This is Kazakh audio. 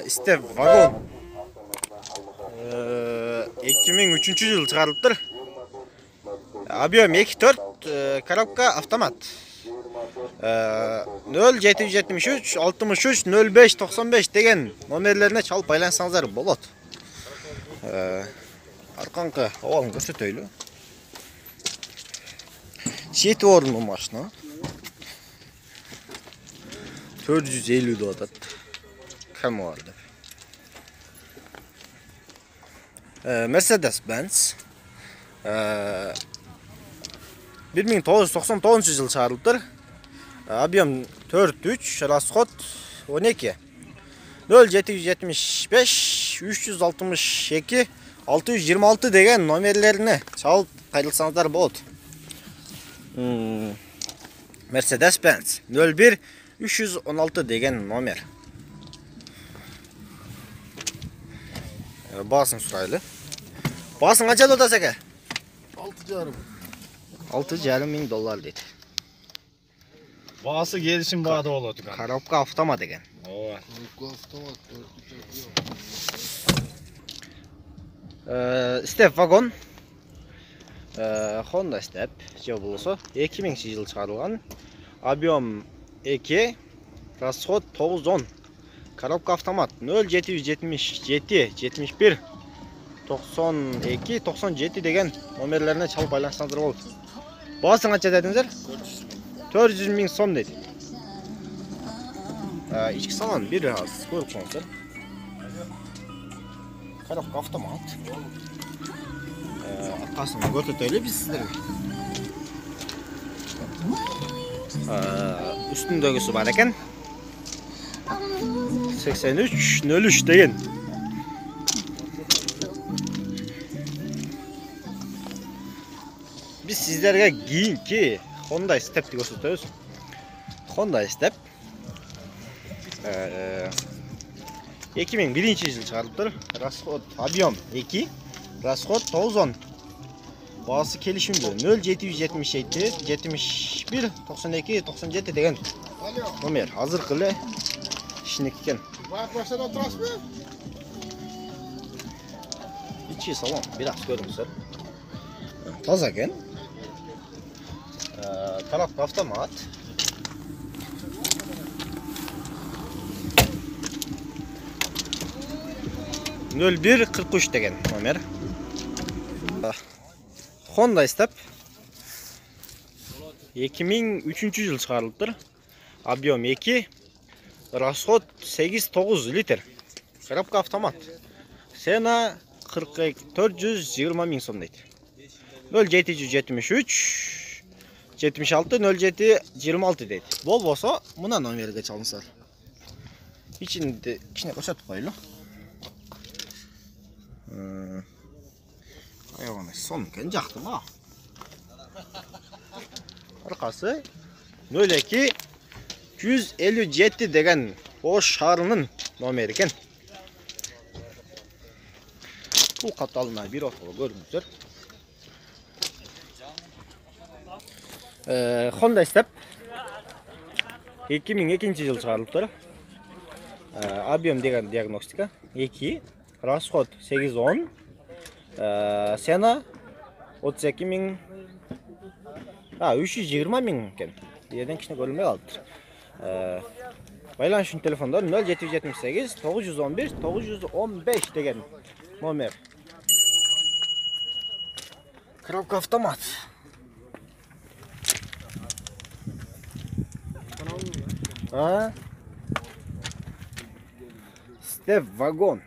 Step vagon 2003-yıl çıkarılıptır. Объем 2.4, коробка автомат. 0773 63 05 95 деген номерлерine çalıp байлансаңыздар болады. Арқаңқы ауалын көрсетөйлі. 7 орынlı машина. 450 de atat. Kam vardı? Mercedes-Benz 1999 yıl çıkarılıptır. Объем 4.3, расход 12. 0775 362 626 деген номерлерine çalıp kayılsanızlar болады. Mercedes-Benz 01 316 деген номер. Басын сұрайлы. Басын қанша дода сәке? 6,5. 6,5 мың доллар дейді. Bası gelişim bağda olur. Коробка автомат деген. Ova. Step vagon. Honda Step болысы 2000 жыл шығарылған. Объем 2, расход 910. Коробка автомат 0777 71 92 97 деген номерлеріне çalып байланысаңыздар болды. Басын қанша дедіңіздер? 400 мың сом дейді. İçki салон bir az көріп қойыңыздар. Коробка автомат. Арқасын көрсетелі біз сіздерге. Үстіндегісі бар екен. 8303 деген. Biz sizlerge keyinki Honda Step'ti gösteririz. Honda Step 2001 yıl çıkarılıptır. Расход объем 2, расход 910. Bağısı kelişimdi 0777 71 92 97 деген номер. Hazır kılı işindeki eken. Başladan oturasın mı? İçi salon biraz görünüzler. Taza eken. Tarafta avtomat. Nöl 1 43 деген номер. Honda Step 2003 yıl çıkarılıptır. Объем 2, расход 8-9 litr. Коробка автомат. Sena 420 мың сом дейді. 0773 76 07 26 дейді. Бол болса, мұна номерге çalınсар. İçinde көрсетіп қойлы. Ayağını sonken jaktı mı? Arkası 02 157 деген Ош шарының номері екен. Бұл қаталына bir отылы көріңіздер. Honda Step 2002 жыл шығарылыптыр. Объем деген диагностика 2, расход 810. Sena 32 мың 320 мың екен. Еден кішіне көрілмей қалыптыр. Байланыш үшін телефондар 0778 911 915 деген номер. Коробка автомат. Step vagon.